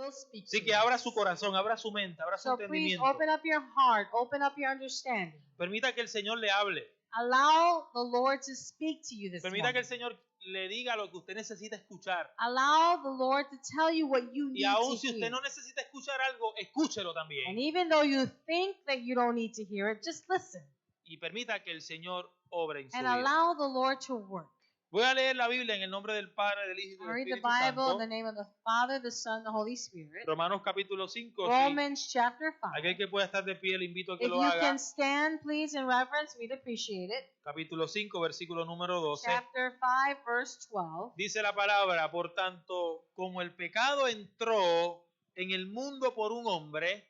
will speak Así to que us. abra su corazón, abra su mente, abra su So please entendimiento. open up your heart, open up your understanding. Permita que el Señor le hable. Allow the Lord to speak to you this Permita que morning. el Señor le diga lo que usted necesita escuchar. Allow the Lord to tell you what you Y need to aun si usted hear. no necesita escuchar algo, escúchelo And también. even though you think that you don't need to hear it, just listen. Y permita que el Señor obre en su And vida. allow the Lord to work. Voy a leer la Biblia en el nombre del Padre, del Hijo y I del read the Espíritu Bible in Santo. the name of the Father, the Son, the Holy Spirit. Romanos capítulo 5. Romans chapter 5. Aquel que pueda estar de pie, le invito a que If lo you haga. can stand, please, in reverence, we'd appreciate it. Capítulo 5, versículo número 12. Chapter 5, verse 12. Dice la palabra, por tanto, como el pecado entró en el mundo por un hombre,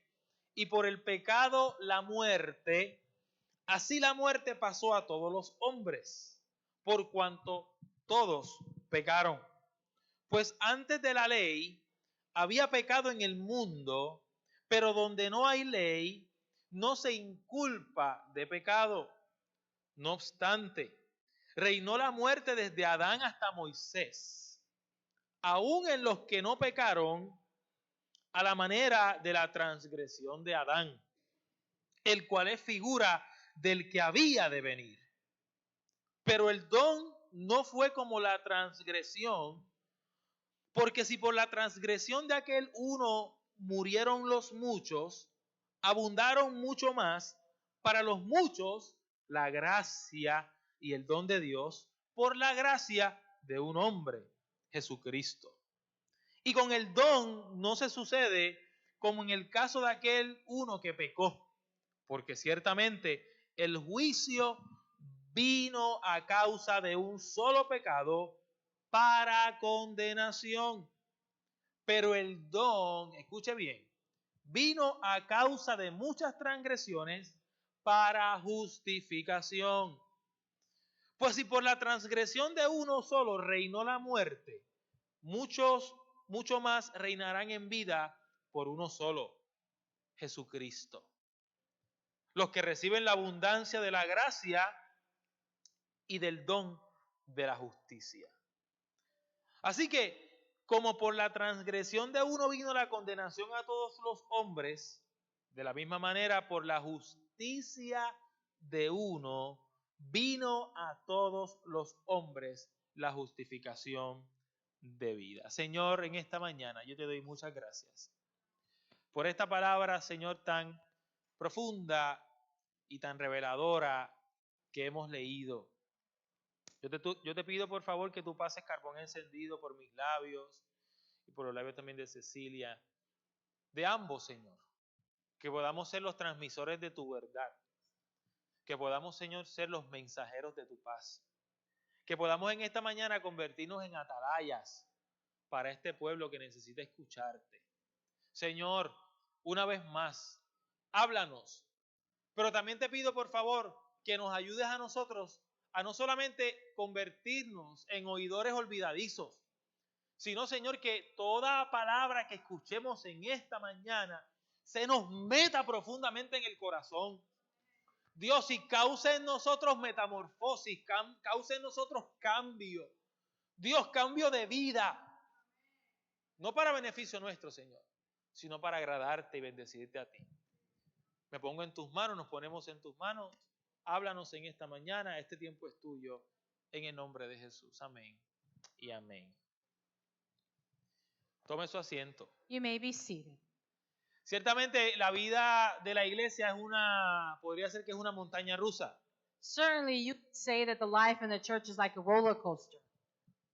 y por el pecado la muerte, así la muerte pasó a todos los hombres, por cuanto todos pecaron. Pues antes de la ley había pecado en el mundo, pero donde no hay ley, no se inculpa de pecado. No obstante, reinó la muerte desde Adán hasta Moisés, aún en los que no pecaron, a la manera de la transgresión de Adán, el cual es figura del que había de venir. Pero el don no fue como la transgresión, porque si por la transgresión de aquel uno murieron los muchos, abundaron mucho más para los muchos la gracia y el don de Dios por la gracia de un hombre, Jesucristo. Y con el don no se sucede como en el caso de aquel uno que pecó, porque ciertamente el juicio vino a causa de un solo pecado para condenación. Pero el don, escuche bien, vino a causa de muchas transgresiones para justificación. Pues si por la transgresión de uno solo reinó la muerte, mucho más reinarán en vida por uno solo, Jesucristo. Los que reciben la abundancia de la gracia y del don de la justicia. Así que, como por la transgresión de uno vino la condenación a todos los hombres, de la misma manera por la justicia de uno vino a todos los hombres la justificación de vida. Señor, en esta mañana yo te doy muchas gracias por esta palabra, Señor, tan profunda y tan reveladora que hemos leído. Yo te pido, por favor, que tú pases carbón encendido por mis labios y por los labios también de Cecilia, de ambos, Señor, que podamos ser los transmisores de tu verdad, que podamos, Señor, ser los mensajeros de tu paz, que podamos en esta mañana convertirnos en atalayas para este pueblo que necesita escucharte. Señor, una vez más, háblanos, pero también te pido, por favor, que nos ayudes a nosotros a no solamente convertirnos en oidores olvidadizos, sino, Señor, que toda palabra que escuchemos en esta mañana se nos meta profundamente en el corazón. Dios, y cause en nosotros metamorfosis, cause en nosotros cambio. Dios, cambio de vida. No para beneficio nuestro, Señor, sino para agradarte y bendecirte a ti. Me pongo en tus manos, nos ponemos en tus manos. Háblanos en esta mañana, este tiempo es tuyo, en el nombre de Jesús. Amén y amén. Tome su asiento. You may be seated. Ciertamente la vida de la iglesia podría ser que es una montaña rusa. Certainly, you could say that the life in the church is like a roller coaster.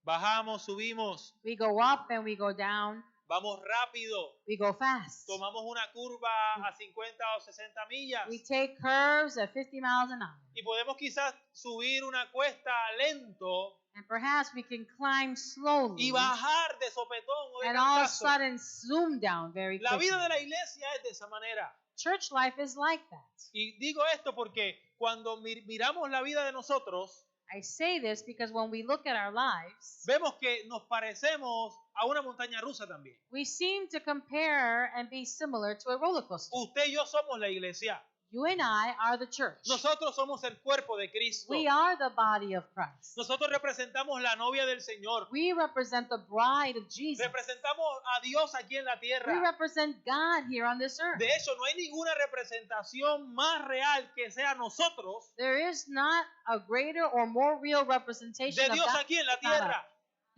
Bajamos, subimos, We go up and we go down. vamos rápido, We go fast. tomamos una curva a 50 o 60 millas We take curves at 50 miles an hour. y podemos quizás subir una cuesta lento And perhaps we can climb slowly y bajar de sopetón o de and all of a cantazo. sudden zoom down very La quickly. vida de la iglesia es de esa manera. Church life is like that. Y digo esto porque cuando miramos la vida de nosotros, I say this because when we look at our lives, vemos que nos parecemos a una montaña rusa también. we seem to compare and be similar to a roller coaster. Usted y yo somos la iglesia. You and I are the church. Nosotros somos el cuerpo de Cristo. We are the body of Christ. Nosotros representamos la novia del Señor. We represent the bride of Jesus. Representamos a Dios aquí en la We tierra. represent God here on this earth. De hecho, no hay ninguna representación más real que sea nosotros There is not a greater or more real representation de of Dios God aquí en la on tierra.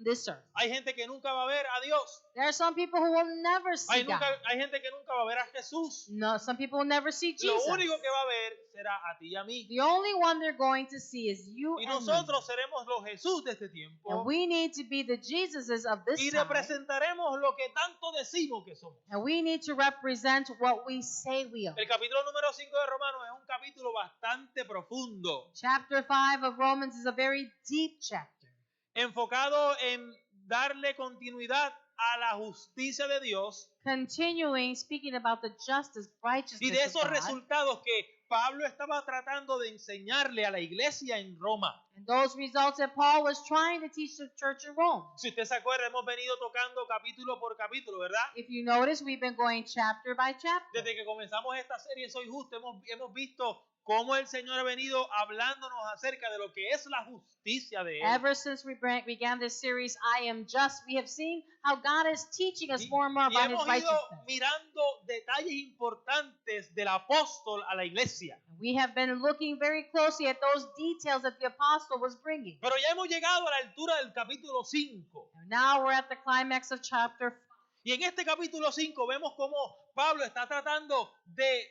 this earth. Hay gente que nunca va a ver a Dios. There are some people who will never see God. Hay gente que nunca va a ver a Jesús. No, some people will never see Lo Jesus. único que va a ver será a ti y a mí. The only one they're going to see is you Y and me. nosotros seremos los Jesús de este And tiempo. we need to be the Jesuses of this Y time. representaremos lo que tanto decimos que somos. And we need to represent what we say we are. El capítulo número 5 de Romanos es un capítulo bastante profundo, Chapter 5 of Romans is a very deep chapter, enfocado en darle continuidad a la justicia de Dios continuing speaking about the justice, righteousness y de of esos God, resultados que Pablo estaba tratando de enseñarle a la iglesia en Roma. and those results that Paul was trying to teach the church in Rome. Si usted se acuerda, hemos venido tocando capítulo por capítulo, ¿verdad? If you notice, we've been going chapter by chapter. Desde que comenzamos esta serie Soy Justo, hemos visto cómo el Señor ha venido hablándonos acerca de lo que es la justicia de Él. Ever since we began this series, I Am Just, we have seen how God is teaching us more and more Y about His hemos ido righteousness. mirando detalles importantes del apóstol a la iglesia. We have been looking very closely at those details that the apostle was bringing. Pero ya hemos llegado a la altura del capítulo 5. And now we're at the climax of chapter 5. Y en este capítulo 5 vemos cómo Pablo está tratando de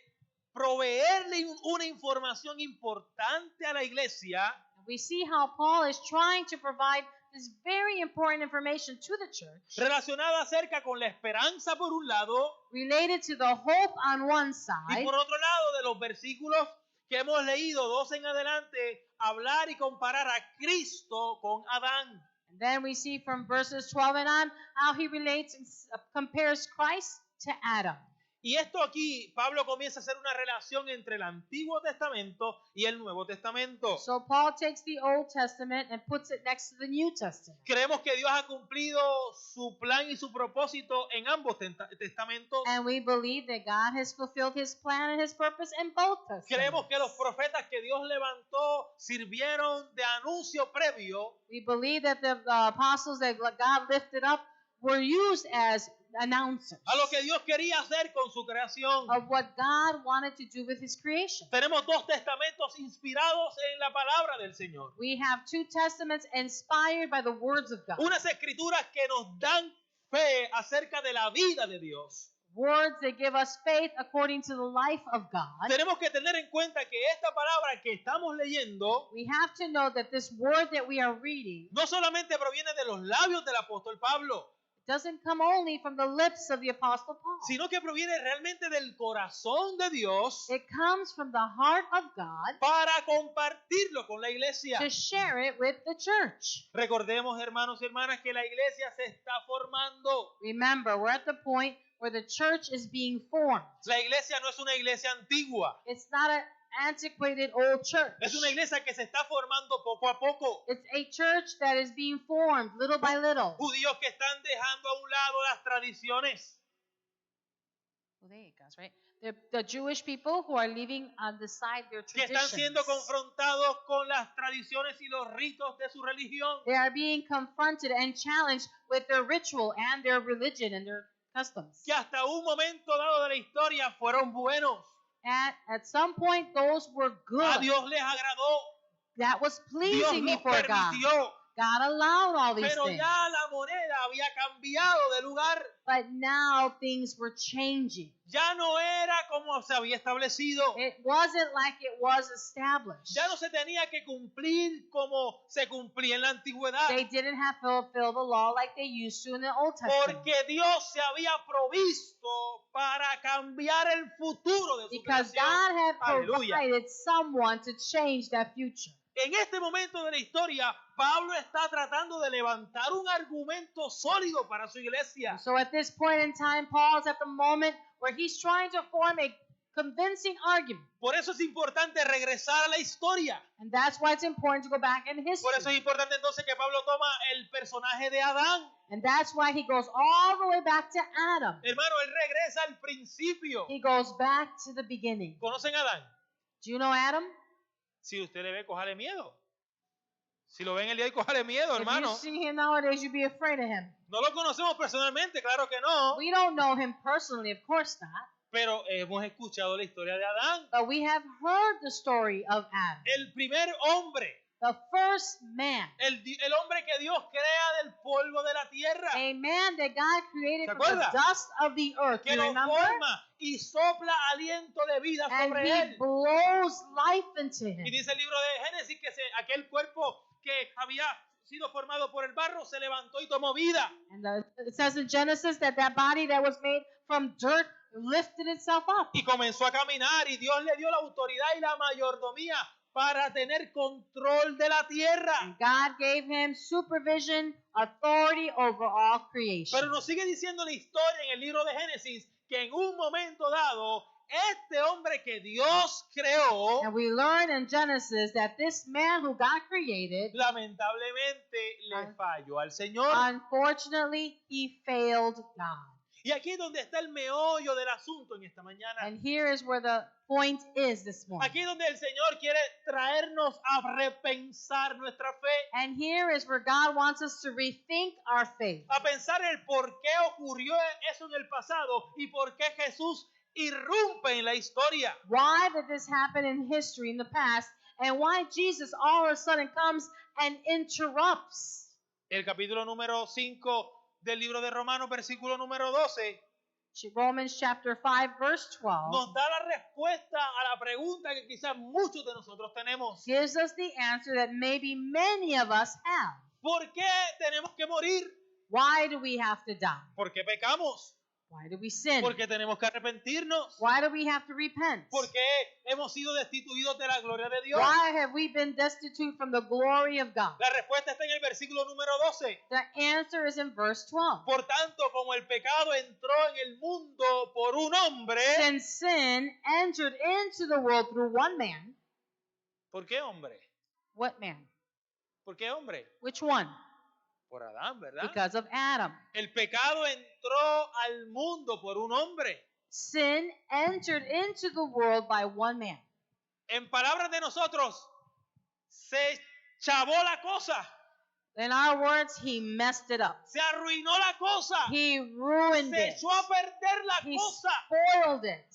proveerle una información importante a la iglesia We see how Paul is trying to provide this very important information to the church relacionada acerca con la esperanza por un lado related to the hope on one y side, por otro lado de los versículos que hemos leído 2 en adelante hablar y comparar a Cristo con Adán. and then we see from verses 12 and on how he relates and compares Christ to Adam. Y esto aquí, Pablo comienza a hacer una relación entre el Antiguo Testamento y el Nuevo Testamento. So Paul takes the Old Testament and puts it next to the New Testament. Creemos que Dios ha cumplido su plan y su propósito en ambos testamentos. And we believe that God has fulfilled his plan and his purpose in both Creemos que los testaments. profetas que Dios levantó sirvieron de anuncio previo We believe that the apostles that God lifted up were used as announcers a lo que Dios quería hacer con su creación. of what God wanted to do with his creation. Tenemos 2 testamentos inspirados en la palabra del Señor. We have 2 testaments inspired by the words of God. Unas escrituras que nos dan fe acerca de la vida de Dios. Words that give us faith according to the life of God. Tenemos que tener en cuenta que esta palabra que estamos leyendo We have to know that this word that we are reading no solamente proviene de los labios del apóstol Pablo, doesn't come only from the lips of the Apostle Paul. sino que proviene realmente del corazón de Dios It comes from the heart of God para compartirlo con la iglesia. to share it with the church. Recordemos, hermanos y hermanas, que la iglesia se está formando. Remember, we're at the point where the church is being formed. La iglesia no es una iglesia antigua, It's not an antiquated old church. es una iglesia que se está formando poco a poco. It's a church that is being formed little by little. Judíos que están dejando a un lado las tradiciones. Well, there it goes, right? The Jewish people who are leaving on the side their Que están traditions. siendo confrontados con las tradiciones y los ritos de su religión. They are being confronted and challenged with their ritual and their religion and their customs. Que hasta un momento dado de la historia fueron buenos. At some point, those were A good. Dios les agradó. That was Dios pleasing los before God. permitió. God allowed all these Pero things. ya la moneda había cambiado de lugar. But now things were changing. Ya no era como se había establecido. It wasn't like it was established. Ya no se tenía que cumplir como se cumplía en la antigüedad. They didn't have to fulfill the law like they used to in the Old Testament. Porque Dios se había provisto para cambiar el futuro de su Because creación. God had Aleluya. provided someone to change that future. En este momento de la historia, Pablo está tratando de levantar un argumento sólido para su iglesia. So at this point in time, Paul's at the moment where he's trying to form a convincing argument. Por eso es importante regresar a la historia. And that's why it's important to go back in Por history. eso es importante entonces que Pablo toma el personaje de Adán. And that's why he goes all the way back to Adam. Hermano, él regresa al principio. He goes back to the beginning. ¿Conocen a Adán? Do you know Adam? Si usted le ve, cójale miedo. Si lo ven el día de hoy, cójale miedo, If you hermano. see him nowadays, you'd be afraid of him. No lo conocemos personalmente, claro que no. We don't know him personally, of course not. Pero hemos escuchado la historia de Adán. But we have heard the story of Adam, El primer hombre. the first man, El hombre que Dios crea del polvo de la tierra. a man that God created ¿Se from the acuerda? dust of the earth. Que You lo remember? forma y sopla aliento de vida And sobre he él. blows life into him. Y dice el libro de Génesis que aquel cuerpo que había sido formado por el barro se levantó y tomó vida. And it says in Genesis that body that was made from dirt lifted itself up. Y comenzó a caminar y Dios le dio la autoridad y la mayordomía para tener control de la tierra. And God gave him supervision, authority over all creation. Pero nos sigue diciendo la historia en el libro de Génesis que en un momento dado este hombre que Dios creó And we learn in Genesis that this man who God created, lamentablemente le falló al Señor. unfortunately, he failed God. Y aquí es donde está el meollo del asunto en esta mañana. And here is where the point is this morning. Aquí es donde el Señor quiere traernos a repensar nuestra fe, And here is where God wants us to rethink our faith. a pensar el por qué ocurrió eso en el pasado y por qué Jesús irrumpe en la historia. Why did this happen in history in the past? And why Jesus all of a sudden comes and interrupts? El capítulo número 5 del libro de Romanos, versículo número 12, Romans chapter 5, verse 12 nos da la respuesta a la pregunta que quizás muchos de nosotros tenemos. gives us the answer that maybe many of us have. ¿Por qué tenemos que morir? Why do we have to die? ¿Por qué pecamos? Why do we sin? ¿Por qué tenemos que arrepentirnos? Why do we have to repent? ¿Por qué hemos sido destituidos de la gloria de Dios? Why have we been destitute from the glory of God? La respuesta está en el versículo número 12. The answer is in verse 12. Por tanto, como el pecado entró en el mundo por un hombre, Since sin entered into the world through one man, ¿por qué hombre? what man? ¿Por qué hombre? Which one? Por Adán, ¿verdad? Because of Adam. El pecado entró al mundo por un hombre. Sin entered into the world by one man. En palabras de nosotros, se chavó la cosa, In our words, he messed it up. se arruinó la cosa, He ruined se it. echó a perder la He cosa. spoiled it.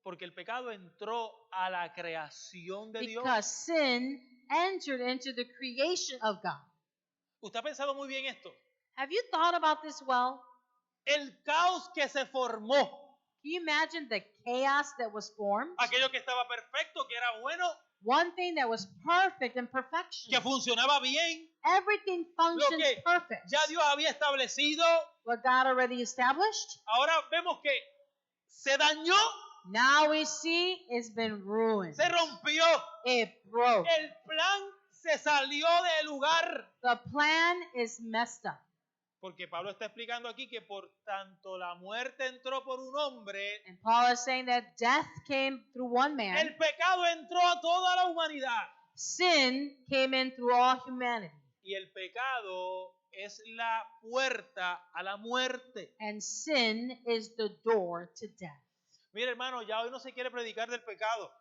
Porque el pecado entró a la creación de Dios. Because sin entered into the creation of God. Usted ha pensado muy bien esto. Have you thought about this well? El caos que se formó, Can you imagine the chaos that was formed? aquello que estaba perfecto, que era bueno, One thing that was perfect and perfection. que funcionaba bien, Everything functions que perfect. ya Dios había establecido, What God already established, ahora vemos que se dañó, now we see it's been ruined. se rompió, It broke. el plan se salió del lugar. The plan is messed up. Porque Pablo está explicando aquí que por tanto la muerte entró por un hombre, And Paul is saying that death came through one man. el pecado entró a toda la humanidad. Sin came in through all humanity. Y el pecado es la puerta a la muerte. And sin is the door to death. Mira, hermano, ya hoy no se quiere predicar del pecado.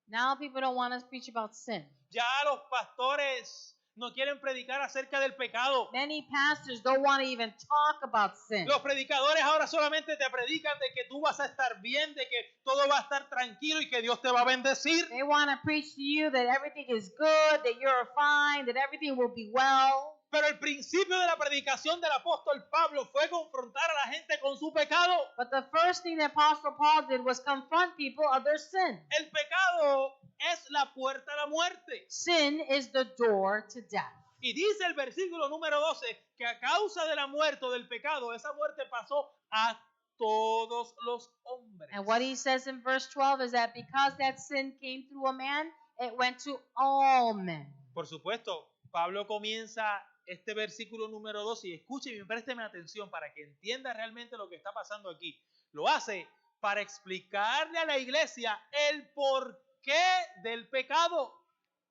Now people don't want to preach about sin. Ya los pastores no quieren predicar acerca del pecado. Many pastors don't want to even talk about sin. Los predicadores ahora solamente te predican de que tú vas a estar bien, de que todo va a estar tranquilo y que Dios te va a bendecir. They want to preach to you that everything is good, that you're fine, that everything will be well. Pero el principio de la predicación del apóstol Pablo fue confrontar a la gente con su pecado. But the first thing that Apostle Paul did was confront people of their sin. El pecado es la puerta a la muerte. Sin is the door to death. Y dice el versículo número 12 que a causa de la muerte o del pecado, esa muerte pasó a todos los hombres. And what he says in verse 12 is that because that sin came through a man, it went to all men. Por supuesto, Pablo comienza este versículo número 12 y escúcheme y présteme atención para que entienda realmente lo que está pasando aquí. Lo hace para explicarle a la iglesia el porqué del pecado.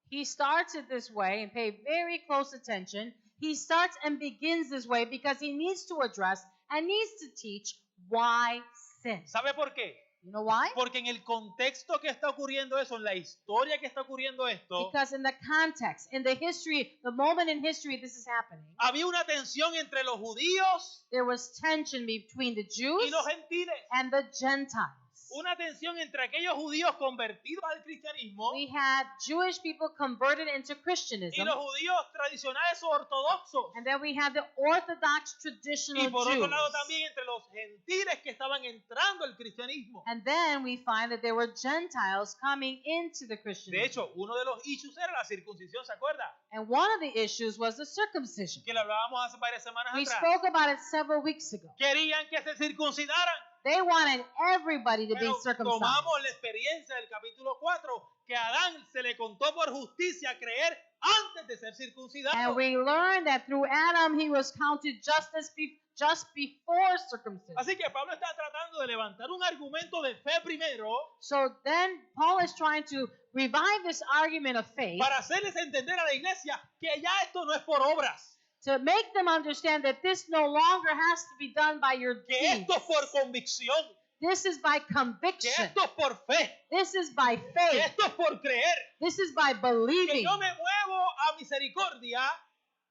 He starts it this way, and pay very close attention. He starts and begins this way because he needs to address and needs to teach why sin. ¿Sabe por qué? You know why? Porque en el contexto que está ocurriendo eso, en la historia que está ocurriendo esto, Because in the context, in the history, the moment in history this is happening, había una tensión entre los judíos there was tension between the y Jews los gentiles. and the Gentiles. Una tensión entre aquellos judíos convertidos al cristianismo We had Jewish people converted into y Christianism, los judíos tradicionales o ortodoxos. and then we had the Orthodox Y traditional por otro Jews. lado también entre los gentiles que estaban entrando al cristianismo. And then we find that there were Gentiles coming into the De Christianism. hecho, uno de los issues era la circuncisión, ¿se acuerda? And one of the issues was the circumcision. Que le hablábamos hace varias semanas We atrás. spoke about it several weeks ago. Querían que se circuncidaran. They wanted everybody to be Pero circumcised. tomamos la experiencia del capítulo 4, que a Adán se le contó por justicia creer antes de ser circuncidado. And we learned that through Adam he was counted just before circumcision. Así que Pablo está tratando de levantar un argumento de fe primero So then Paul is trying to revive this argument of faith para hacerles entender a la iglesia que ya esto no es por obras, to make them understand that this no longer has to be done by your que deeds. esto es por convicción, This is by que conviction. esto es por fe, This is by que faith. esto es por creer, This is by que believing. yo me muevo a misericordia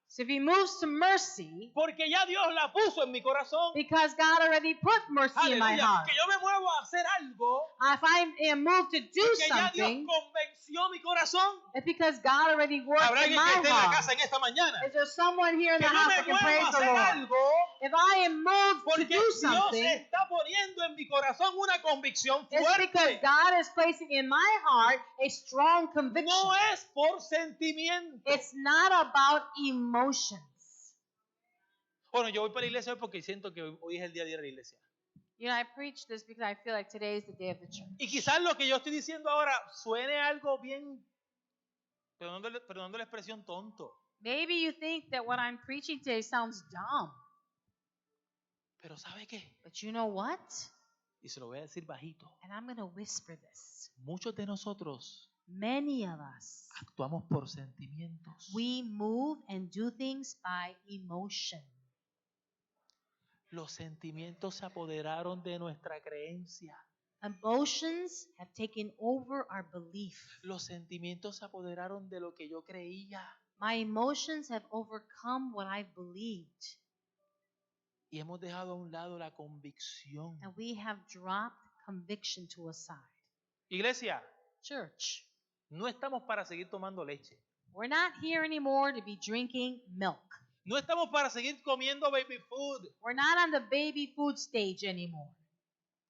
So if he moves to mercy, porque ya Dios la puso en mi corazón. because God already put mercy in my Aleluya. heart. Que yo me muevo a hacer algo If I am moved to do porque ya Dios something, convenció mi corazón. it's because God already worked Habrá in alguien que my esté en la heart. casa en esta mañana. Is there someone here in Que the yo house me that can muevo praise a the hacer Lord? algo If I am moved to porque do Dios something, está poniendo en mi corazón una convicción it's because fuerte. God is placing in my heart a strong conviction. No es por sentimiento. It's not about emotions. Bueno, yo voy para la iglesia hoy porque siento que hoy es el día de ir a la iglesia. You know, I preach this because I feel like today is the day of the church. Y quizás lo que yo estoy diciendo ahora suene algo bien, perdonando la expresión, tonto. Maybe you think that what I'm preaching today sounds dumb, Pero ¿sabe qué? but you know what? Y se lo voy a decir bajito. And I'm going to whisper this. Muchos de nosotros Many of us, actuamos por sentimientos. we move and do things by emotion. Los sentimientos se apoderaron de nuestra creencia. Emotions have taken over our belief. Los sentimientos se apoderaron de lo que yo creía. My emotions have overcome what I believed. Y hemos dejado a un lado la convicción. And we have dropped conviction to a side. Iglesia, Church, no estamos para seguir tomando leche. we're not here anymore to be drinking milk. No estamos para seguir comiendo baby food. We're not on the baby food stage anymore.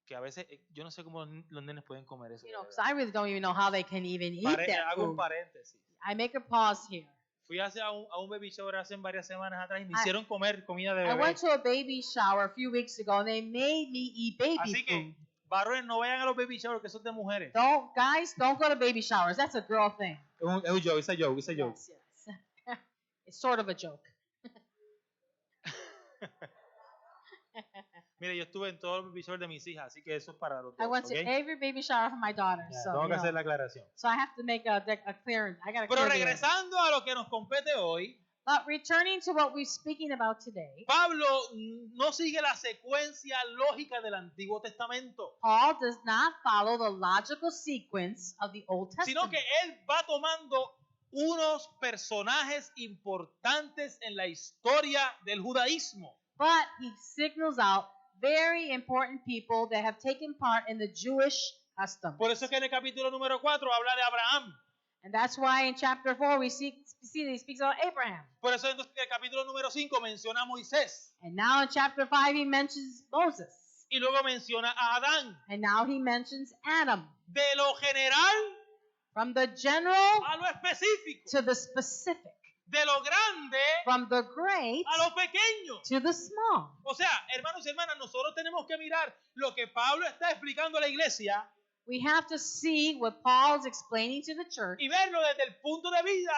Que a veces, yo no sé cómo los nenes pueden comer eso. You know, because I really don't even know how they can even eat that Hago un food. paréntesis. I make a pause here. Fui a un baby shower hace varias semanas atrás y me hicieron comer comida de I bebé. went to a baby shower a few weeks ago and they made me eat baby Así que, food. varones, no vayan a los baby showers, que eso es de mujeres. Guys, don't go to baby showers. That's a girl thing. Es un joke, it's a joke, it's a joke. Yes, yes. It's sort of a joke. Mire, yo estuve en todos los baby showers de mis hijas, así que eso es para los I dos, went to ¿ok? every baby shower for my daughter. Ya, So, tengo you que hacer know, la aclaración. so I have to make a clearance. I got to Pero clear the air. regresando a lo que nos compete hoy, But returning to what we're speaking about today, Pablo no sigue la secuencia lógica del Antiguo Testamento, Paul does not follow the logical sequence of the Old sino Testament. que él va tomando unos personajes importantes en la historia del judaísmo. But he signals out very important people that have taken part in the Jewish custom. Por eso es que en el capítulo número 4 habla de Abraham. And that's why in chapter 4 we see that he speaks about Abraham. Por eso entonces en el capítulo número 5 menciona a Moisés. And now in chapter 5 he mentions Moses. Y luego menciona a Adán. And now he mentions Adam. De lo general From the general a lo específico. to the specific. De lo grande From the great a lo pequeño. to the small. O sea, hermanos y hermanas, nosotros tenemos que mirar lo que Pablo está explicando a la iglesia We have to see what Paul's explaining to the church. y verlo desde el punto de vista,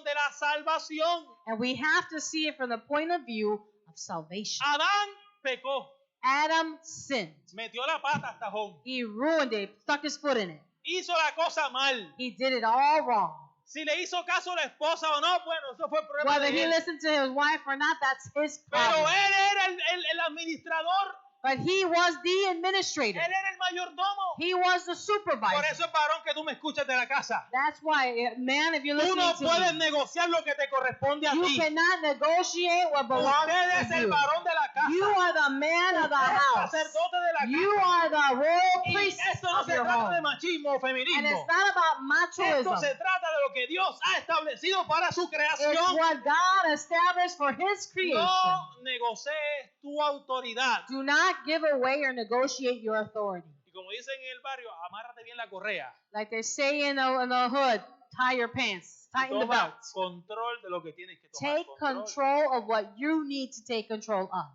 de la salvación. And we have to see it from the point of view of salvation. Adán pecó. Adam sinned. Metió la pata hasta home. He ruined it, stuck his foot in it. Hizo la cosa mal. He did it all wrong. Si le hizo caso a la esposa o no, bueno, eso fue el problema Whether de he él. listened to his wife or not, that's his Pero problem. él era el administrador. But he was the administrator. Él era el mayordomo. He was the Por supervisor. eso, varón, que tú me escuchas de la casa. That's why, man, if you're Tú listening no to puedes me, negociar lo que te corresponde a you ti. cannot negotiate what belongs Usted es to el you. varón de la casa. You are the man of the Usted es el house. sacerdote de la casa. You are the royal Y priest esto no of se your trata de home. machismo o And feminismo. it's not about Esto machoism. se trata de lo que Dios ha establecido para su It's creación. what God established for His creation. No negocies tu autoridad. Do not give away or negotiate your authority. Y como dicen en el barrio, amárrate bien la correa. Like they say in the hood, tie your pants, Y tighten the toma belt. control de lo que tienes que tomar Take control. control of what you need to take control of.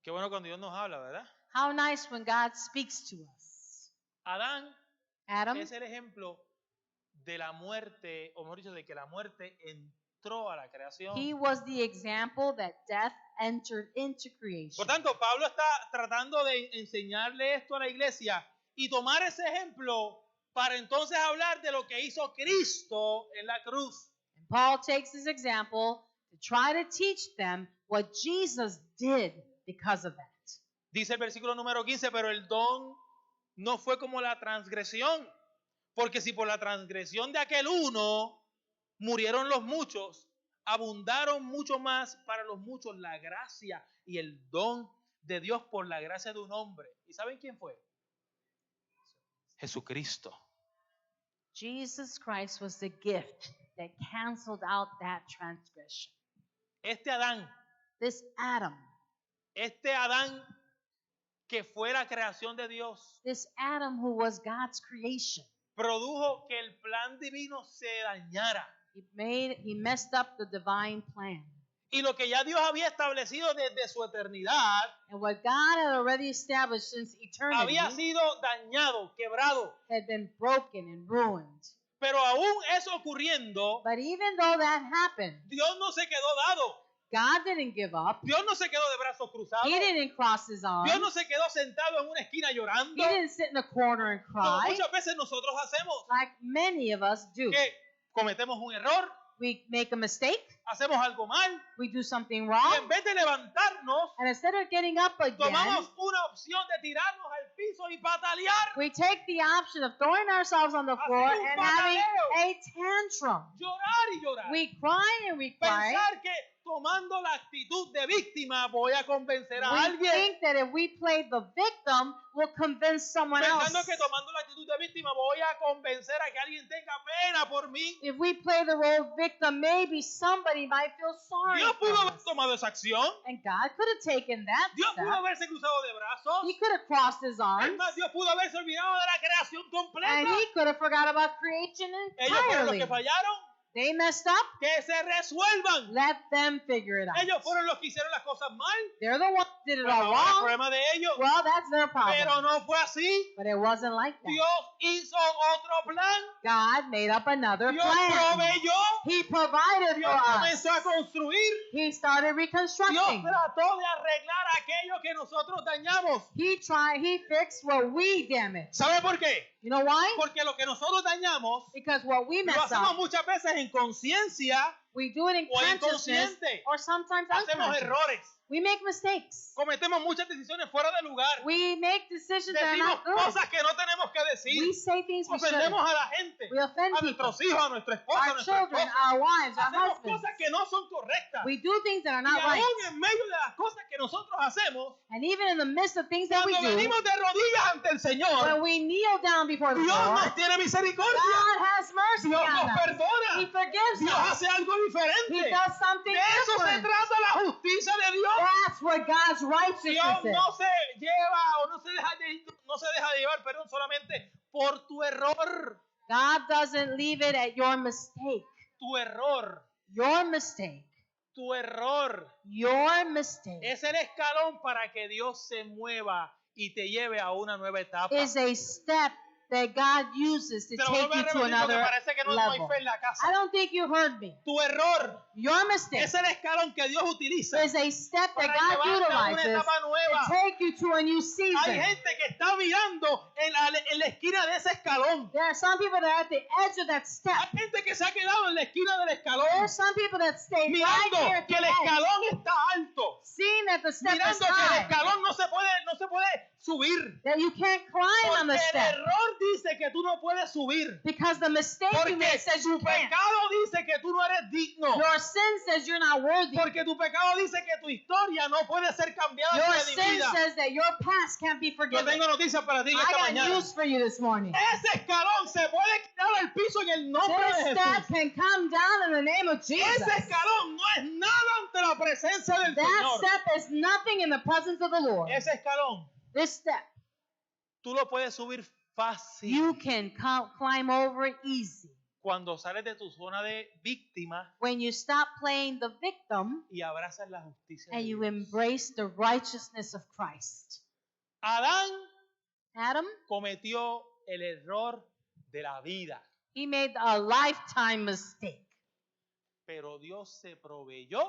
Qué bueno cuando Dios nos habla, ¿verdad? How nice when God speaks to us. Adán Adam, es el ejemplo de la muerte, o mejor dicho, de que la muerte entró a la creación. he was the example that death entered into creation. Por tanto, Pablo está tratando de enseñarle esto a la iglesia y tomar ese ejemplo para entonces hablar de lo que hizo Cristo en la cruz. And Paul takes his example to try to teach them what Jesus did because of that. Dice el versículo número 15, pero el don no fue como la transgresión, porque si por la transgresión de aquel uno murieron los muchos, abundaron mucho más para los muchos la gracia y el don de Dios por la gracia de un hombre. ¿Y saben quién fue? Jesucristo. Jesus Christ was the gift that canceled out that transgression. Este Adán que fue la creación de Dios, this Adam who was God's creation, produjo que el plan divino se dañara. he messed up the divine plan. Y lo que ya Dios había establecido desde su eternidad And what God had already established since eternity había sido dañado, quebrado. had been broken and ruined. Pero aún eso ocurriendo, But even though that happened, Dios no se quedó dado. God didn't give up. Dios no se quedó de brazos cruzados. He didn't cross his arms. Dios no se quedó sentado en una esquina llorando. He didn't sit in a corner and Como cry muchas veces nosotros hacemos. like many of us do. Que cometemos un error, We make a mistake, hacemos algo mal. we do something Y wrong, en vez de levantarnos, and instead of getting up again, tomamos una opción de tirarnos al piso y patalear. we take the option of throwing ourselves on the floor Hacer un and having pataleo. a tantrum. Llorar y llorar. We cry and we cry. Pensar que tomando la actitud de víctima voy a convencer a We alguien. think that if we play the victim, we'll convince someone else. Pensando que tomando la actitud de víctima voy a convencer a que alguien tenga pena por mí. If we play the role of victim, maybe somebody might feel sorry Dios for pudo haber us. tomado esa acción. And God could have taken that Dios pudo step. haberse cruzado de brazos. He could have crossed his Es arms. más, Dios pudo haberse olvidado de la creación And completa. he could have forgot about creation Ellos fueron los entirely. que fallaron. They messed up. Que se resuelvan. Let them figure it out. Ellos fueron los que hicieron las cosas mal. They're the ones who did it Pues all ahora el wrong. problema de ellos. Well, that's their Pero problem. no fue así. But it wasn't like that. Dios hizo otro plan. God made up another Dios plan. proveyó. He provided for Dios us. comenzó a construir. He started Dios reconstructing. trató de arreglar aquello que nosotros dañamos. He fixed what we damaged. ¿Sabe por qué? You know why? Porque lo que nosotros dañamos Because what we lo mess hacemos up, muchas veces en conciencia we do it in o consciousness inconsciente. or sometimes Hacemos unconscious. errores. We make mistakes. Cometemos muchas decisiones fuera de lugar. We make decisions that are Decimos not good. cosas que no tenemos que decir. We say things we shouldn't. Ofendemos a la gente, We offend a people, nuestros hijos, a nuestra esposa, a our nuestra children, esposa. our wives, our Hacemos husbands. cosas que no son correctas. We do things that are Y not right. aún en medio de las cosas que nosotros hacemos, And even in the midst of things that we cuando do, venimos de rodillas ante el Señor, when we kneel down before the Dios Lord, nos tiene misericordia. God has mercy Dios on nos us. He perdona. forgives Dios us. hace algo He diferente. does something De eso se different. trata la justicia de Dios. That's what God's righteousness Dios is. no se lleva o no se deja llevar, perdón, solamente por tu error. God doesn't leave it at your mistake. Tu error. Your mistake. Tu error. Your mistake Es el escalón para que Dios se mueva y te lleve a una nueva etapa. is a step that God uses to Te lo take vuelvo a you to repetir porque another parece que no hay level. fe en la casa. I don't think you heard me. Tu error Your mistake es el escalón que Dios utiliza is a step that para God llevarte a una utilizes etapa to nueva. take you to a new Hay season. gente que está mirando en la esquina de ese escalón. There are some people that are at the edge of that step. Hay gente que se ha quedado en la esquina del There escalón are some people that stay right mirando here at que the el edge, escalón está alto, seeing that the step is mirando que el high, escalón no se puede subir. that you can't climb on Porque the el step. error dice que tú no puedes subir. Because the mistake you Porque made says you tu can't. pecado dice que tú no eres digno. Your sin says you're not worthy. Porque tu pecado dice que tu historia no puede ser cambiada Your ni sin redimida. says that your past can't be Yo forgiven. tengo noticias para ti en I esta got mañana. news for you this morning. Ese escalón se puede quitar al piso en el nombre This de step Jesús. can come down in the name of Jesus. Ese escalón no es nada ante la presencia del That Señor. step is nothing in the presence of the Lord. Ese escalón This step, tú lo puedes subir fácil you can climb over it easy. cuando sales de tu zona de víctima When you stop playing the victim y abrazas la justicia de and you Dios. embrace the righteousness of Christ. Adán Adam, cometió el error de la vida, he made a lifetime mistake. pero Dios se proveyó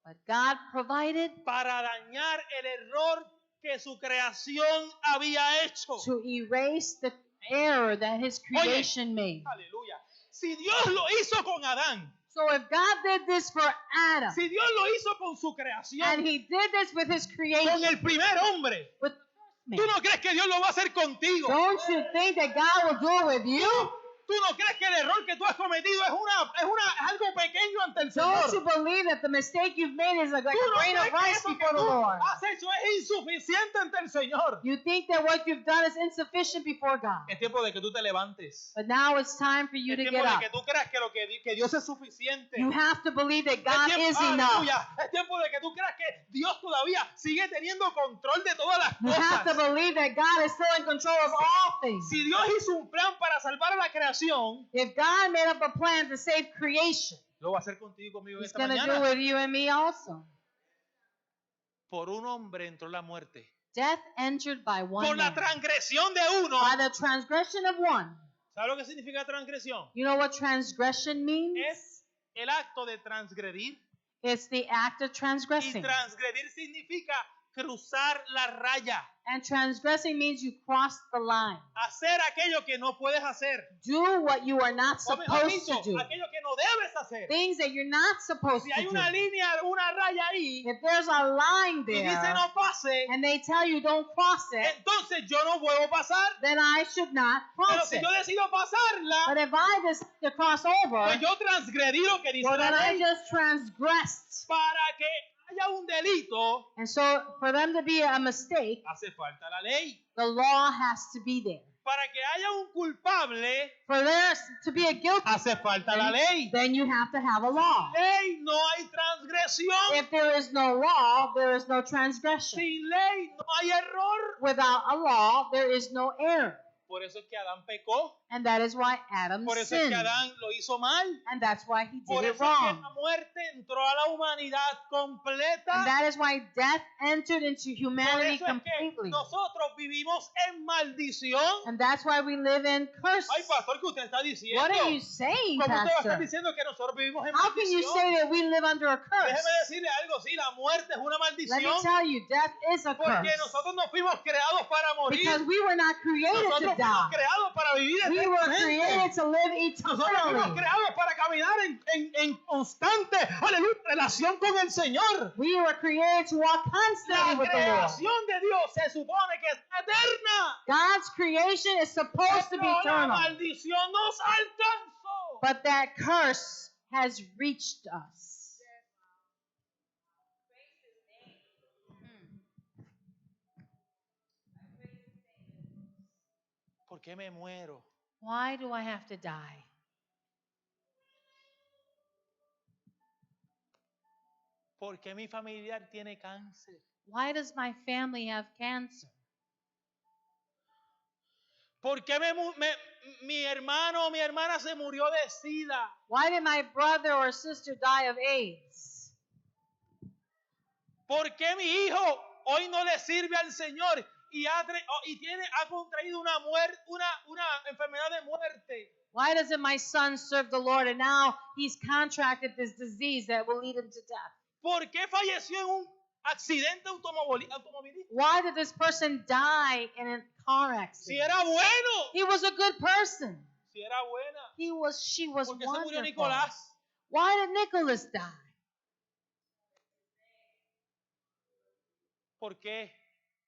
But God provided para dañar el error que su creación había hecho. to erase the error that his creation made. Aleluya. Si Dios lo hizo con Adán, So if God did this for Adam, si Dios lo hizo con su creación, and he did this with his con creation, el primer hombre, with the first ¿tú man, no crees que Dios lo va a hacer contigo? don't you think that God will do it with you? ¿Tú no crees que el error que tú has cometido es algo pequeño ante el Don't you Señor? believe that the mistake you've made is like ¿Tú a no grain of crees que rice eso que before the tú Lord? has hecho es insuficiente ante el Señor? You think that what you've done is insufficient before God. Es tiempo de que tú te levantes. But now it's time for you Es to tiempo get de up. que tú creas que que Dios es suficiente. You have to believe that Es God tiempo, is enough. aleluya. Es tiempo de que tú creas que Dios todavía sigue teniendo control de todas las You have to cosas. believe that God is still in control of all things. Si Dios hizo un plan para salvar a la creación, If God made up a plan to save creation, lo va a hacer contigo y conmigo en He's esta going to do mañana. it with you and me also. Por un hombre entró la muerte. Death entered by one Por la man. transgresión de uno. By the transgression of one. ¿Sabe lo que significa transgresión? You know what transgression means? Es el acto de transgredir. It's the act of Y transgressing. transgredir significa cruzar la raya. And transgressing means you cross the line. Hacer aquello que no puedes hacer. Do what you are not O mejor supposed dicho, to do. aquello que no debes hacer. Things that you're not supposed Si to hay do. una línea, una raya ahí, If there's a line y dice there no pase, and they tell you don't cross it, entonces yo no puedo pasar. then I should not Pero cross si it. yo decido pasarla, But if I decide to cross over, pues yo transgredí lo que dice well, la then I ley. just transgressed. Para que haya un delito, And so for them to be a mistake, hace falta la ley. the law has to be there. Para que haya un culpable, For there to be a guilty, hace falta la ley. then you have to have a law. Ley no hay transgresión. If there is no law, there is no transgression. Sin ley no hay error. Without a law, there is no error. Por eso es que Adán pecó. And that is why Adam Por eso es sinned. que Adán lo hizo mal. And that's why he Por did eso it es que wrong. la muerte entró a la humanidad completa. And that is why death entered into Por humanity eso es que completely. nosotros vivimos en maldición. And that's why we live in curse. Ay, pastor, ¿qué usted está diciendo? What are you saying, ¿Cómo usted va a estar Pastor? diciendo que nosotros vivimos en How can you maldición? say that we live under a curse? Déjeme decirle algo, sí, la muerte es una Let me maldición tell you, death is a porque curse. nosotros no fuimos creados para morir. Because we were not created to Nosotros fuimos die. creados para vivir We were eternamente. created to live Nosotros fuimos eternally. creados para caminar en constante, aleluya, relación con el Señor. We were created to walk constantly La with the Lord. creación de Dios se supone que es eterna. God's creation is supposed to be Pero la eternal. maldición nos alcanzó. But that curse has reached us. ¿Por qué me muero? Why do I have to die? ¿Por qué mi familiar tiene cáncer? Why does my family have cancer? ¿Por qué mi hermano o mi hermana se murió de SIDA? Why did my brother or sister die of AIDS? ¿Por qué mi hijo hoy no le sirve al Señor y ha contraído una enfermedad de muerte? Why doesn't my son serve the Lord and now he's contracted this disease that will lead him to death? ¿Por qué falleció en un accidente automovilístico? Why did this person die in a car Si accident? era bueno, He was a good person. si era buena. She was ¿Por qué se murió wonderful. Nicolás? Why did Nicholas die? ¿Por qué?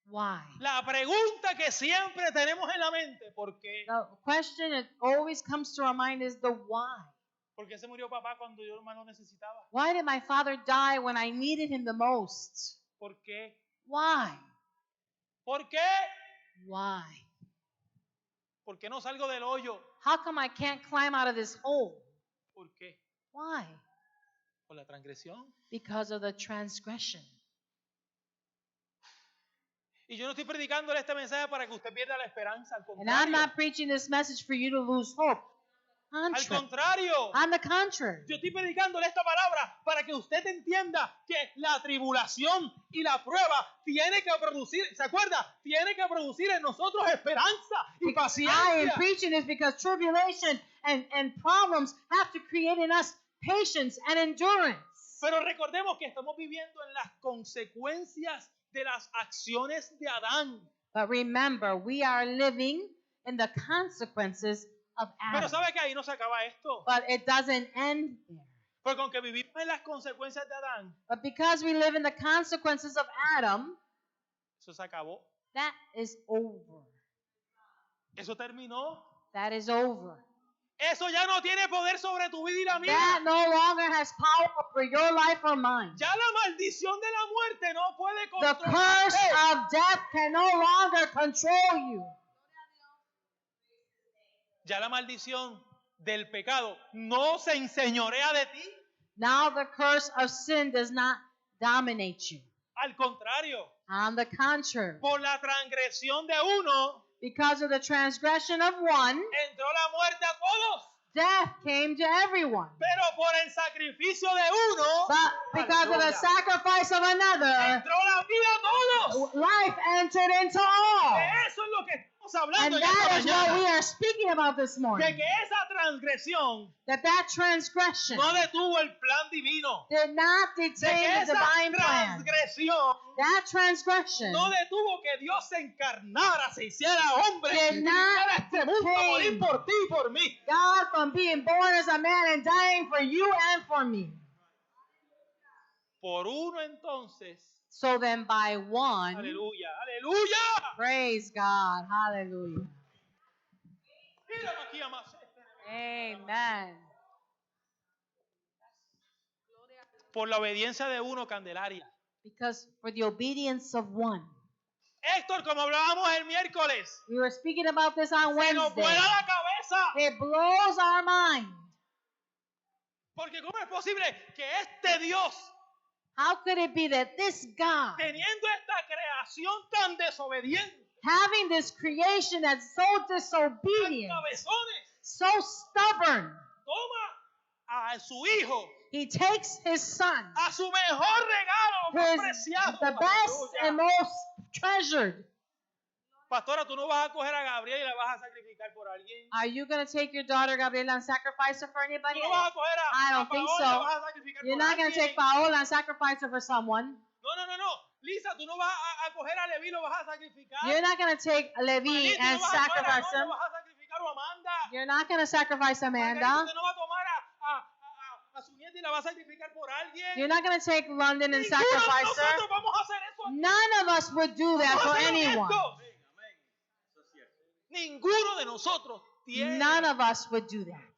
Why? La pregunta que siempre tenemos en la mente, ¿por qué? The question that always comes to our mind is the why. ¿Por qué se murió papá cuando yo más lo necesitaba? Why did my father die when I needed him the most? ¿Por qué? Why? ¿Por qué? Why? ¿Por qué no salgo del hoyo? How come I can't climb out of this hole? ¿Por qué? Why? ¿Por la transgresión? Because of the transgression. Y yo no estoy predicándole este mensaje para que usted pierda la esperanza, al And I'm contrario. not preaching this message for you to lose hope. Al contrario, On the contrary. yo estoy predicándole esta palabra para que usted entienda que la tribulación y la prueba tiene que producir, ¿se acuerda? Tiene que producir en nosotros esperanza y I am paciencia. preaching this because tribulation and problems have to create in us patience and endurance. Pero recordemos que estamos viviendo en las consecuencias de las acciones de Adán. But remember, we are living in the consequences of Pero Adam. ¿sabe que ahí no se acaba esto? But it doesn't end there. Porque aunque vivimos en las consecuencias de Adán, But because we live in the consequences of Adam, eso se acabó. that is over. Eso terminó. That is over. Eso ya no tiene poder sobre tu vida y la mía. That no longer has power over your life or mine. Ya la maldición de la muerte no puede The curse controlarte. of death can no longer control you. Ya la maldición del pecado no se enseñorea de ti. Now the curse of sin does not dominate you. Al contrario, On the contrary, por la transgresión de uno, because of the transgression of one, entró la muerte a todos. death came to everyone. Pero por el sacrificio de uno, But because of the aleluya, sacrifice of another, entró la vida a todos. life entered into all. De eso es lo que estamos And hablando en that esta is what we mañana. are speaking about this De morning. que esa transgresión That transgression no detuvo el plan divino. did not De que detain the esa divine plan. transgresión That transgression no detuvo que Dios se encarnara, se hiciera hombre, Did y not viniera a este mundo a detain morir por ti y por mí. God from being born as a man and dying for you and for me. Por uno entonces, So then by one, aleluya, aleluya. praise God, hallelujah. Mira aquí a más. Amen. Por la obediencia de uno, Candelaria. Because for the obedience of one. Héctor, como hablábamos el miércoles, We were speaking about this on se nos Wednesday. vuela la cabeza. It blows our mind. Porque ¿cómo es posible que este Dios, How could it be that this God, teniendo esta creación tan desobediente, having this creation that's so tan disobedient, cabezones, so stubborn, toma a su hijo, he takes his son, a su mejor regalo, más his, preciado? the best Aleluya. and most treasured. Pastora, tú no vas a coger a Gabriel y la vas a sacrificar por alguien. Are you going to take your daughter Gabriela and sacrifice her for Tú anybody? no vas a coger I a don't think Paola y so. la vas a sacrificar You're por not going to alguien. take Paola and sacrifice her for someone. No. Lisa, tú no vas a coger a Levi y lo vas a sacrificar. You're not going to take Levi Manny, tú and no vas a coger a sacrifice Amanda, him. vas a sacrificar a Amanda. You're not going to sacrifice Margarita, Amanda. usted no va a tomar a su nieta y la va a sacrificar por alguien. You're not going to take London and Ninguno de sacrifice her. nosotros vamos a hacer eso. None of us would do that Vamos for a hacer anyone. esto. Ninguno de nosotros tiene None of us would do that.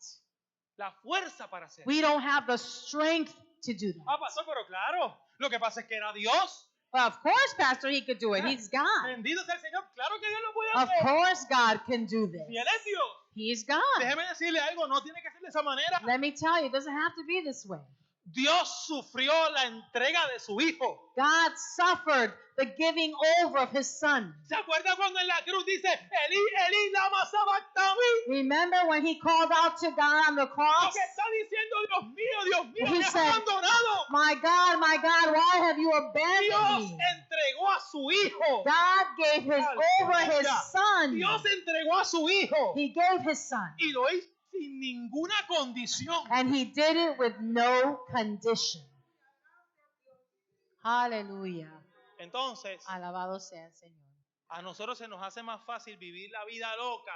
la fuerza para hacerlo. We don't have the strength to do that. Pasó, pero claro, lo que pasa es que era Dios. Well, of course, Pastor, he could do it. He's God. Bendito sea el Señor. Claro que Dios lo puede Of hacer. course, God can do this. Si Él es Dios. He's God. Déjeme decirle algo, no tiene que ser de esa manera. Let me tell you, it doesn't have to be this way. Dios sufrió la entrega de su hijo. God suffered the giving over of his son. ¿Se acuerda cuando en la cruz dice, Elí, Elí, lama sabactami? Remember when he called out to God on the Lo cross? que está diciendo Dios mío, He me has said, abandonado. my God, why have you abandoned Dios me? entregó a su hijo. God gave over his Aleluya. son. Dios entregó a su hijo. He gave his son. Y lo hizo sin ninguna condición. And he did it with no condition. Aleluya. Entonces, Alabado sea el Señor. a nosotros se nos hace más fácil vivir la vida loca.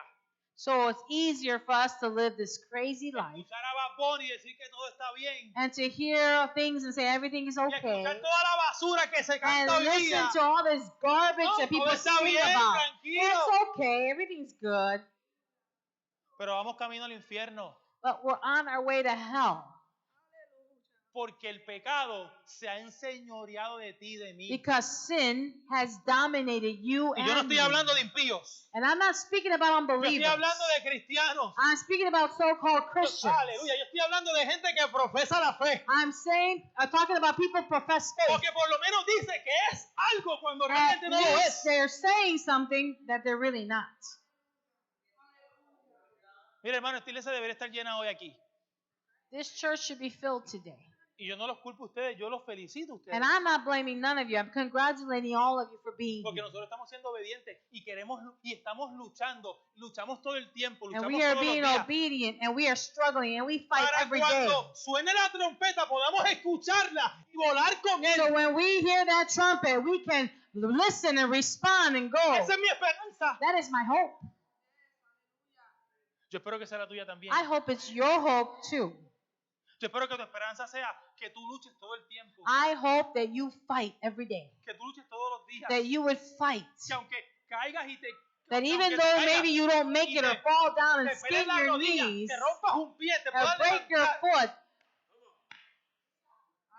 So it's easier for us to live this crazy life Escuchar a Bad Bunny y decir que todo está bien. and to hear things and say everything is Y okay escuchar toda la basura que se and canta hoy listen día. to all this garbage No, that people todo está sing bien, about. tranquilo. It's okay, everything's good, Pero vamos camino al infierno. but we're on our way to hell Porque el pecado se ha enseñoreado de ti y de mí. because sin has dominated you Y yo no and estoy me. hablando de impíos. And I'm not speaking about Yo unbelievers. estoy hablando de cristianos. I'm speaking about so-called Christians. Aleluya. Yo estoy hablando de gente que profesa la fe. I'm talking about people who profess O faith. que por lo menos dice que es algo cuando At realmente no lo least es. they're saying something that they're really not. Mira, hermano, esta iglesia debería estar llena hoy aquí. This church should be filled today. Y yo no los culpo a ustedes, yo los felicito a ustedes. And I'm not blaming none of you. I'm congratulating all of you for being Porque here. nosotros estamos siendo obedientes y queremos y estamos luchamos todo el tiempo, And luchamos we are todos los being días. obedient and we are struggling and we fight Para every day. cuando suene la trompeta podamos escucharla y volar con él. So when we hear that trumpet, we can listen and respond and go. Esa es mi esperanza. That is my hope. Yo espero que sea la tuya también. I hope it's your hope too. Yo espero que tu esperanza sea que tú luches todo el tiempo, I hope that you fight every day. que tú luches todos los días, That you would fight. que aunque caigas y te That aunque even te though caigas maybe you don't make y it or te- fall down and te skin peles la your rodilla, knees te rompas un pie, te or puedas break your levantar foot,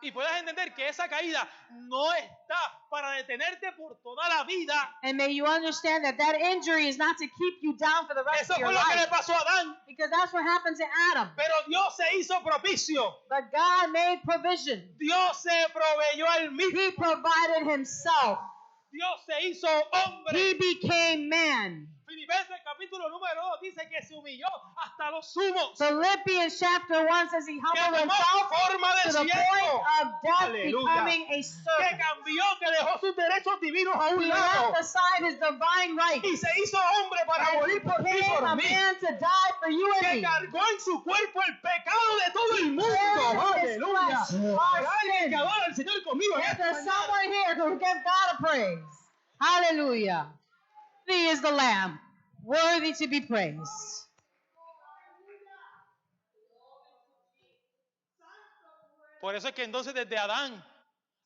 y puedas entender que esa caída no está para detenerte por toda la vida. and may you understand that that injury is not to keep you down for the rest Eso of your fue lo que le life. pasó a Adán, Because that's what happened to Adam. pero Dios se hizo propicio. But God made provision. Dios se proveyó a él mismo. He provided himself. Dios se hizo hombre. He became man. Filipenses capítulo número 2 dice que se humilló hasta los sumos. Philippians chapter 1 says he Que humbled tomó himself forma de to the point siervo. of death, Aleluya. becoming a Que servant. cambió, que dejó sus derechos divinos a un He lado. left aside his divine rights. Y se hizo hombre para And morir por ti y became por a mí. man to die for you and Que me. cargó en su cuerpo el pecado de todo el mundo. Bear his Aleluya. flesh, our Hay alguien sin. que adora al Señor conmigo. en If esta there's mañana. someone here who give God a praise. Hallelujah. He is the Lamb, worthy to be praised. Por eso es que entonces desde Adán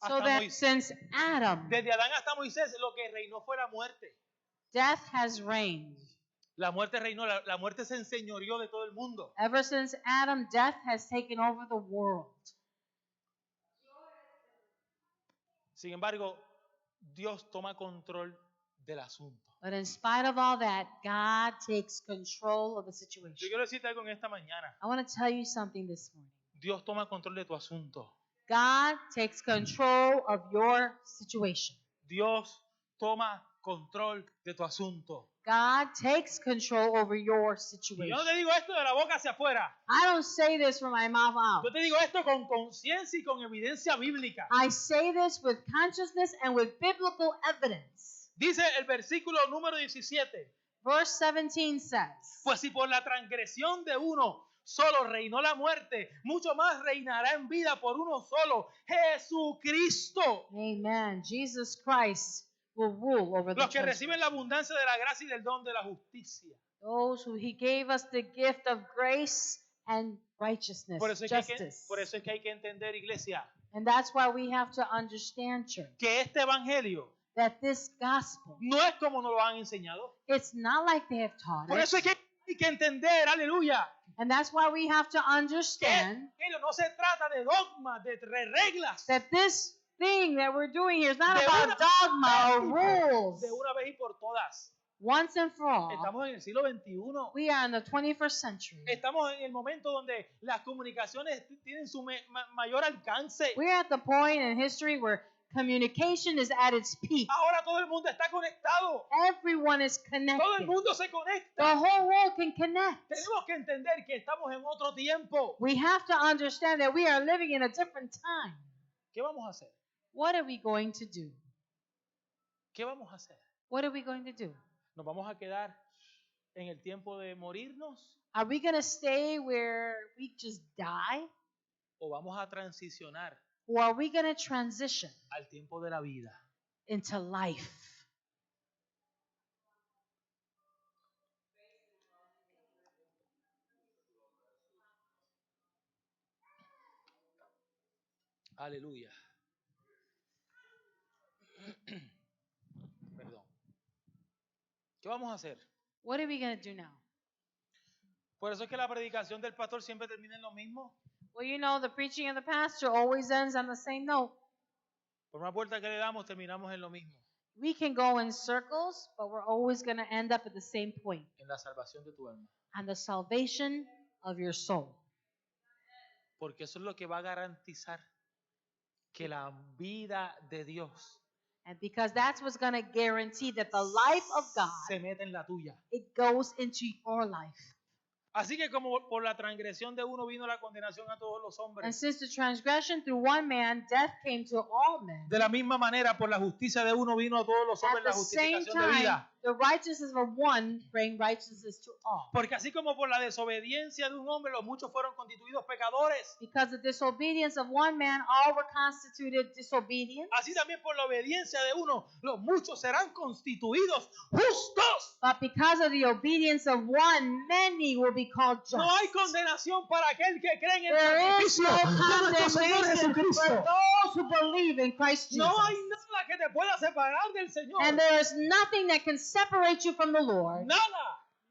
So hasta that Moisés, since Adam, desde Adán hasta Moisés, lo que reinó fue la muerte. death has reigned. La muerte reinó, la muerte se enseñoreó de todo el mundo. Ever since Adam, death has taken over the world. Sin embargo, Dios toma control del asunto. But in spite of all that, God takes control of the Yo situation. quiero decirte algo en esta mañana. I want to tell you something this morning. Dios toma control de tu asunto. God takes control of your situation. Dios toma control de tu asunto. God takes control over your Y situation. yo no te digo esto de la boca hacia afuera. I don't say this from my mouth out. Yo te digo esto con conciencia y con evidencia bíblica. I say this with consciousness and with biblical evidence. Dice el versículo número 17. Verse 17 says, Pues si por la transgresión de uno solo reinó la muerte, mucho más reinará en vida por uno solo, Jesucristo. Amen. Jesus Christ will rule over the Los que church. reciben la abundancia de la gracia y del don de la justicia. Those who he gave us the gift of grace and righteousness, Por eso justice. es que hay que entender, iglesia, And that's why we have to understand, church, que este evangelio that this gospel, no es como nos lo han enseñado. it's not like they have taught Por it. eso es que hay que entender, aleluya, And that's why we have to que understand no se trata de dogmas, de reglas, that this thing that we're doing here is not De about una- dogma or rules. de una vez y por todas. Once and for all, Estamos en el siglo XXI. we are in the 21st century. Estamos en el momento donde las comunicaciones tienen su mayor alcance. We're at the point in history where Communication is at its peak. Ahora todo el mundo está conectado. Everyone is Todo el connected. mundo se conecta. The whole world can connect. Tenemos que entender que estamos en otro tiempo. We have to understand that we are living in a different time. ¿Qué vamos a hacer? What are we going to do? ¿Qué vamos a hacer? What are we going to do? ¿Nos vamos a quedar en el tiempo de morirnos Are we going to stay where we just die? o vamos a transicionar Or are we going to transition al tiempo de la vida? into life? Aleluya. Perdón. ¿Qué vamos a hacer? What are we going to do now? Por eso es que la predicación del pastor siempre termina en lo mismo. Well, you know, the preaching of the pastor always ends on the same note. Por una puerta que le damos, terminamos en lo mismo. We can go in circles, but we're always going to end up at the same point, En la salvación de tu alma. on the salvation of your soul. Porque eso es lo que va a garantizar que la vida de Dios And because that's what's going to guarantee that the life of God, se mete en la tuya. it goes into your life. Así que como por la transgresión de uno vino la condenación a todos los And hombres, since the transgression through one man, death came to all men. de la misma manera por la justicia de uno vino a todos los hombres At la the same justificación de time, vida. the righteousness of one bring righteousness to all. Porque así como por la desobediencia de un hombre los muchos fueron constituidos pecadores, Because the disobedience of one man, all were constituted disobedient. así también por la obediencia de uno los muchos serán constituidos justos. But because of the obedience of one, many will be called just. No hay condenación para aquel que cree en el There is sacrificio no de nuestro Señor condemnation for Jesucristo. those who believe in Christ Jesus. No hay nada que te pueda separar del Señor. And there is nothing that can separate you from the Lord. Nada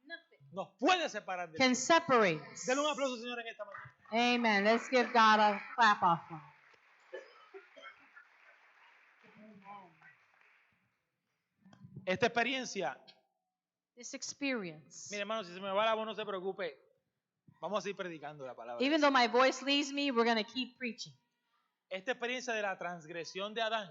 Nothing nos puede separar del can Señor. separate us. Denle un aplauso, Señor, en esta mañana. Amen. Let's give God a clap offering. Esta experiencia, This experience. mire hermano, si se me va la voz no se preocupe. Vamos a seguir predicando la palabra. Even though my voice leaves me, we're going to keep preaching. Esta experiencia de la transgresión de Adán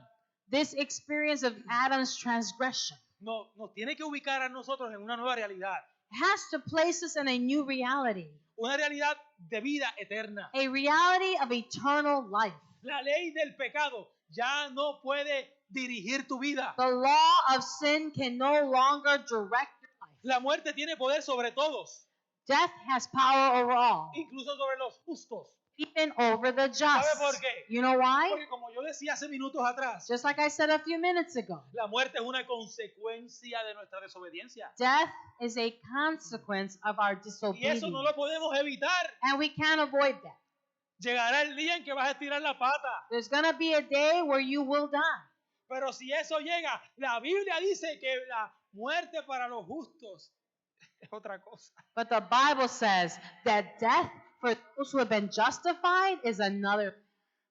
This experience of Adam's transgression nos tiene que ubicar a nosotros en una nueva realidad. has to place us in a new reality, Una realidad de vida eterna. a reality of eternal life. La ley del pecado ya no puede dirigir tu vida. The law of sin can no longer direct your life. La muerte tiene poder sobre todos, Death has power over all, incluso sobre los justos. even over the just. ¿Sabe por qué? You know why? Porque como yo decía hace minutos atrás, Just like I said a few minutes ago, la muerte es una consecuencia de nuestra desobediencia. death is a consequence of our Y disobedience. eso no lo podemos evitar. And we can't avoid that. Llegará el día en que vas a estirar la pata. There's going to be a day where you will die. Pero si eso llega, la Biblia dice que la muerte para los justos es otra cosa. But the Bible says that death for those who have been justified is another.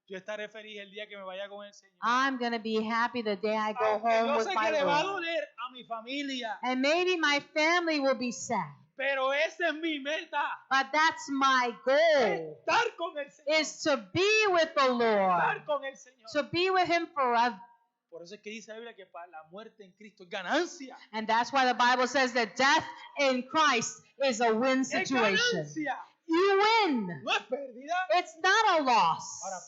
Yo estaré feliz el día que me vaya con el Señor. I'm going to be happy the day I go Aunque home yo with sé my que le va a Lord. doler a mi familia, And maybe my family will be sad. pero esa es mi meta. But that's my goal, Estar con el Señor. is to be with the Lord, Estar con el Señor. to be with Him forever. Por eso es que dice la Biblia que para la muerte en Cristo es ganancia. And that's why the Bible says that death in Christ is a win Es situation. ganancia. You win. No es pérdida. It's not a loss. Ahora,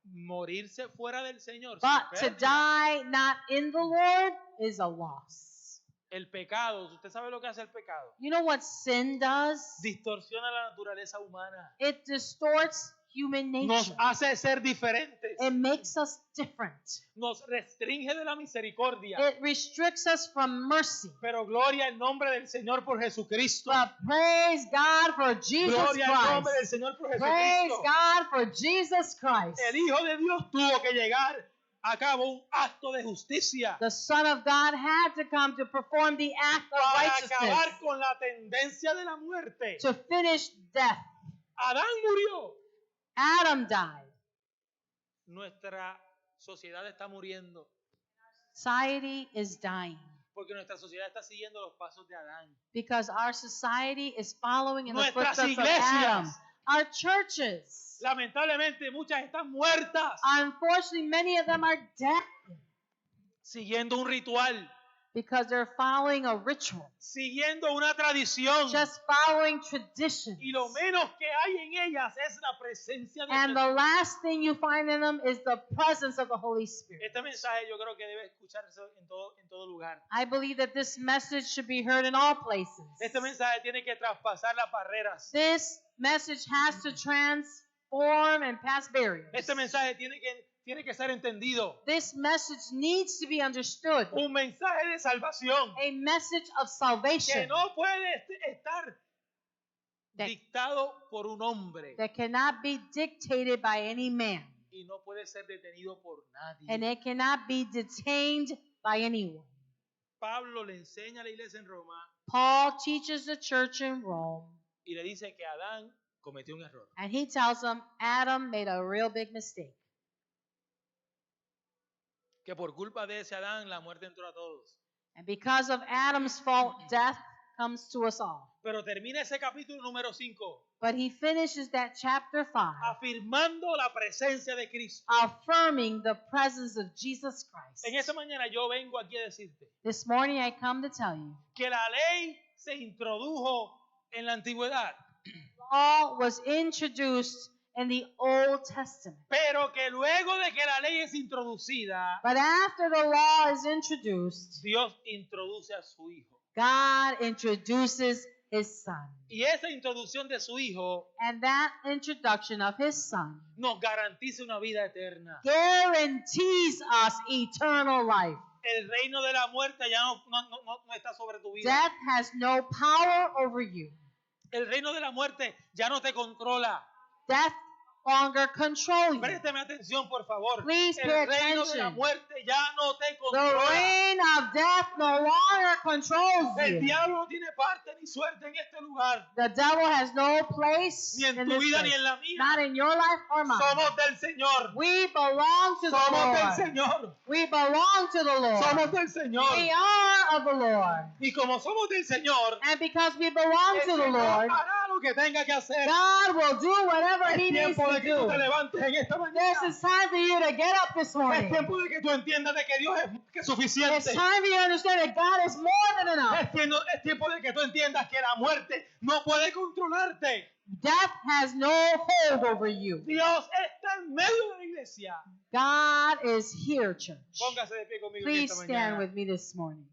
morirse fuera del Señor. But es to pérdida. die not in the Lord is a loss. El pecado, ¿usted sabe lo que hace el pecado? You know what sin does? Distorsiona la naturaleza humana. It distorts human Nos nature. hace ser diferentes. It makes us different. Nos restringe de la misericordia. It restricts us from mercy. Pero gloria al nombre del Señor por Jesucristo. But praise God for Jesus Gloria al nombre del Christ. Señor por Praise Jesucristo. God for Jesus Christ. El Hijo de Dios tuvo que llegar a cabo un acto de justicia The Son of God had to come to perform the act of para righteousness, acabar con la tendencia de la muerte. to finish death. Adán murió. Adam died. Nuestra sociedad está muriendo Society is dying porque nuestra sociedad está siguiendo los pasos de Adán. because our society is following in the Nuestras footsteps of iglesias. Adam. Our churches, Lamentablemente muchas están muertas. unfortunately, many of them are dead. siguiendo un ritual, because they're following a ritual, siguiendo una tradición. just following traditions. Y lo menos que hay en ellas es la presencia de And the Jesús. last thing you find in them is the presence of the Holy Spirit. Este mensaje yo creo que debe escucharse en todo lugar. I believe that this message should be heard in all places. Este mensaje tiene que traspasar las barreras. This message has to transform and pass barriers. Este mensaje tiene que ser entendido. This message needs to be understood. Un mensaje de salvación A message of que salvation no puede estar that, dictado por un hombre that cannot be dictated by any man. y no puede ser detenido por nadie. And it cannot be detained by anyone. Pablo le enseña a la iglesia en Roma Paul teaches the church in Rome, y le dice que Adán cometió un error. and he tells them Adam made a real big mistake. Que por culpa de ese Adán la muerte entró a todos. And because of Adam's fault, death comes to us all. Pero termina ese capítulo número 5 But he finishes that chapter 5 afirmando la presencia de Cristo. affirming the presence of Jesus Christ. En esta mañana yo vengo aquí a decirte This morning I come to tell you, que la ley se introdujo en la antigüedad, law was introduced in the Old Testament. pero que luego de que la ley es introducida, But after the law is introduced, Dios introduce a su Hijo. God introduces his son. Y esa introducción de su Hijo And that introduction of his son nos garantiza una vida eterna. guarantees us eternal life. El reino de la muerte ya no está sobre tu vida. Death has no power over you. El reino de la muerte ya no te controla. Death longer control you. Présteme atención, por favor. Please El pay reino de la attention. muerte ya no te The controla. reign of death no longer controls El you. diablo no tiene parte ni suerte en este lugar, The devil has no place ni en in tu this vida ni place. en la mía. Not in your life or mine. Somos del Señor. We belong to the Somos del Lord. Señor. We belong to the Lord. Somos del Señor. We are of the Lord. Y como somos del Señor, And because we belong el to the Señor Lord, hará lo que tenga que hacer. God will do whatever Es He needs tiempo to de que tú te do. levantes en esta This mañana. is time for you to get up this Es morning. tiempo de que tú entiendas de que Dios es más que It's suficiente. time for you to understand that God is more than enough. Es tiempo de que tú entiendas que la muerte no puede controlarte. Death has no hold over you. Dios está en medio de la iglesia. God is here, church. Póngase de pie conmigo en Please esta stand mañana. with me this morning.